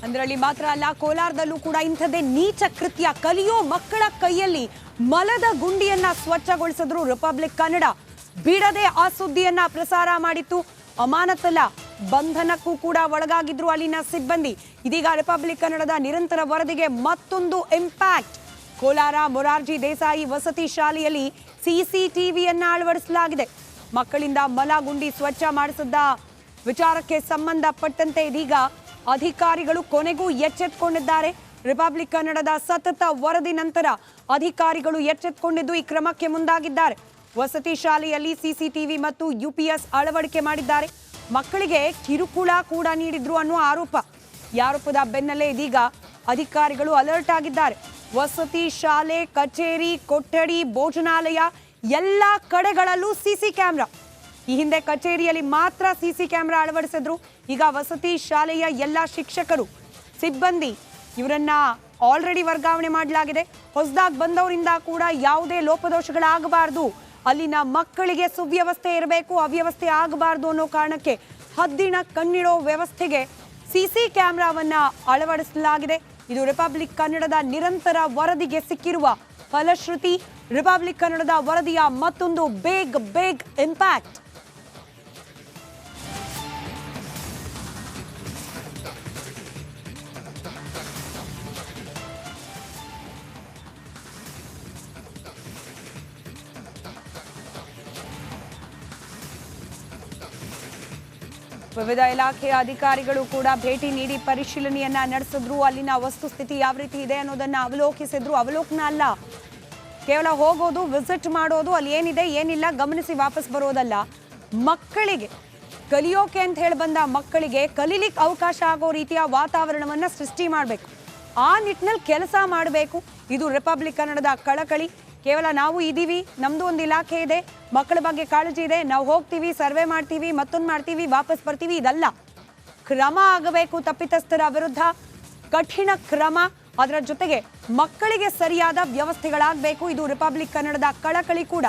ಅಂದ್ರಲ್ಲಿ ಮಾತ್ರ ಅಲ್ಲ, ಕೋಲಾರದಲ್ಲೂ ಕೂಡ ಇಂಥದ್ದೇ ನೀಚ ಕೃತ್ಯ. ಕಲಿಯೋ ಮಕ್ಕಳ ಕೈಯಲ್ಲಿ ಮಲದ ಗುಂಡಿಯನ್ನ ಸ್ವಚ್ಛಗೊಳಿಸಿದ್ರು ರಿಪಬ್ಲಿಕ್ ಕನ್ನಡ. ಬಿಡದೆ ಆ ಸುದ್ದಿಯನ್ನ ಪ್ರಸಾರ ಮಾಡಿತ್ತು. ಅಮಾನತಲ್ಲ, ಬಂಧನಕ್ಕೂ ಕೂಡ ಒಳಗಾಗಿದ್ರು ಅಲ್ಲಿನ ಸಿಬ್ಬಂದಿ. ಇದೀಗ ರಿಪಬ್ಲಿಕ್ ಕನ್ನಡದ ನಿರಂತರ ವರದಿಗೆ ಮತ್ತೊಂದು ಇಂಪ್ಯಾಕ್ಟ್. ಕೋಲಾರ ಮೊರಾರ್ಜಿ ದೇಸಾಯಿ ವಸತಿ ಶಾಲೆಯಲ್ಲಿ ಸಿಸಿಟಿವಿಯನ್ನ ಅಳವಡಿಸಲಾಗಿದೆ. ಮಕ್ಕಳಿಂದ ಮಲ ಗುಂಡಿ ಸ್ವಚ್ಛ ಮಾಡಿಸಿದ್ದ ವಿಚಾರಕ್ಕೆ ಸಂಬಂಧಪಟ್ಟಂತೆ ಇದೀಗ ಅಧಿಕಾರಿಗಳು ಕೊನೆಗೂ ಎಚ್ಚೆತ್ತುಕೊಂಡಿದ್ದಾರೆ. ರಿಪಬ್ಲಿಕ್ ಕನ್ನಡದ ಸತತ ವರದಿ ನಂತರ ಅಧಿಕಾರಿಗಳು ಎಚ್ಚೆತ್ತುಕೊಂಡಿದ್ದು ಈ ಕ್ರಮಕ್ಕೆ ಮುಂದಾಗಿದ್ದಾರೆ. ವಸತಿ ಶಾಲೆಯಲ್ಲಿ ಸಿಸಿಟಿವಿ ಮತ್ತು ಯುಪಿಎಸ್ ಅಳವಡಿಕೆ ಮಾಡಿದ್ದಾರೆ. ಮಕ್ಕಳಿಗೆ ಕಿರುಕುಳ ಕೂಡ ನೀಡಿದ್ರು ಅನ್ನುವ ಆರೋಪ. ಈ ಆರೋಪದ ಬೆನ್ನಲ್ಲೇ ಇದೀಗ ಅಧಿಕಾರಿಗಳು ಅಲರ್ಟ್ ಆಗಿದ್ದಾರೆ. ವಸತಿ ಶಾಲೆ, ಕಚೇರಿ, ಕೊಠಡಿ, ಭೋಜನಾಲಯ ಎಲ್ಲ ಕಡೆಗಳಲ್ಲೂ ಸಿಸಿ ಕ್ಯಾಮೆರಾ. ಈ ಹಿಂದೆ ಕಚೇರಿಯಲ್ಲಿ ಮಾತ್ರ ಸಿಸಿ ಕ್ಯಾಮೆರಾ ಅಳವಡಿಸಿದ್ರು. ಈಗ ವಸತಿ ಶಾಲೆಯ ಎಲ್ಲ ಶಿಕ್ಷಕರು, ಸಿಬ್ಬಂದಿ ಇವರನ್ನ ಆಲ್ರೆಡಿ ವರ್ಗಾವಣೆ ಮಾಡಲಾಗಿದೆ. ಹೊಸದಾಗಿ ಬಂದವರಿಂದ ಕೂಡ ಯಾವುದೇ ಲೋಪದೋಷಗಳಾಗಬಾರ್ದು, ಅಲ್ಲಿನ ಮಕ್ಕಳಿಗೆ ಸುವ್ಯವಸ್ಥೆ ಇರಬೇಕು, ಅವ್ಯವಸ್ಥೆ ಆಗಬಾರ್ದು ಅನ್ನೋ ಕಾರಣಕ್ಕೆ ಹದ್ದಿನ ಕಣ್ಣಿಡೋ ವ್ಯವಸ್ಥೆಗೆ ಸಿಸಿ ಕ್ಯಾಮೆರಾವನ್ನ ಅಳವಡಿಸಲಾಗಿದೆ. ಇದು ರಿಪಬ್ಲಿಕ್ ಕನ್ನಡದ ನಿರಂತರ ವರದಿಗೆ ಸಿಕ್ಕಿರುವ ಫಲಶ್ರುತಿ. ರಿಪಬ್ಲಿಕ್ ಕನ್ನಡದ ವರದಿಯ ಮತ್ತೊಂದು ಬೇಗ್ ಇಂಪ್ಯಾಕ್ಟ್. ವಿವಿಧ ಇಲಾಖೆಯ ಅಧಿಕಾರಿಗಳು ಕೂಡ ಭೇಟಿ ನೀಡಿ ಪರಿಶೀಲನೆಯನ್ನ ನಡೆಸಿದ್ರು. ಅಲ್ಲಿನ ವಸ್ತುಸ್ಥಿತಿ ಯಾವ ರೀತಿ ಇದೆ ಅನ್ನೋದನ್ನ ಅವಲೋಕಿಸಿದ್ರು. ಅವಲೋಕನ ಅಲ್ಲ, ಕೇವಲ ಹೋಗೋದು, ವಿಸಿಟ್ ಮಾಡೋದು, ಅಲ್ಲಿ ಏನಿದೆ ಏನಿಲ್ಲ ಗಮನಿಸಿ ವಾಪಸ್ ಬರೋದಲ್ಲ. ಮಕ್ಕಳಿಗೆ ಕಲಿಯೋಕೆ ಅಂತ ಹೇಳಿ ಬಂದ ಮಕ್ಕಳಿಗೆ ಕಲೀಲಿಕ್ಕೆ ಅವಕಾಶ ಆಗೋ ರೀತಿಯ ವಾತಾವರಣವನ್ನ ಸೃಷ್ಟಿ ಮಾಡಬೇಕು. ಆ ನಿಟ್ಟಿನಲ್ಲಿ ಕೆಲಸ ಮಾಡಬೇಕು. ಇದು ರಿಪಬ್ಲಿಕ್ ಕನ್ನಡದ ಕಳಕಳಿ. ಕೇವಲ ನಾವು ಇದ್ದೀವಿ, ನಮ್ದು ಒಂದು ಇಲಾಖೆ ಇದೆ, ಮಕ್ಕಳ ಬಗ್ಗೆ ಕಾಳಜಿ ಇದೆ, ನಾವು ಹೋಗ್ತೀವಿ, ಸರ್ವೆ ಮಾಡ್ತೀವಿ, ಮತ್ತೊಂದು ಮಾಡ್ತೀವಿ, ವಾಪಸ್ ಬರ್ತೀವಿ, ಇದಲ್ಲ. ಕ್ರಮ ಆಗಬೇಕು. ತಪ್ಪಿತಸ್ಥರ ವಿರುದ್ಧ ಕಠಿಣ ಕ್ರಮ, ಅದರ ಜೊತೆಗೆ ಮಕ್ಕಳಿಗೆ ಸರಿಯಾದ ವ್ಯವಸ್ಥೆಗಳಾಗಬೇಕು. ಇದು ರಿಪಬ್ಲಿಕ್ ಕನ್ನಡದ ಕಳಕಳಿ ಕೂಡ.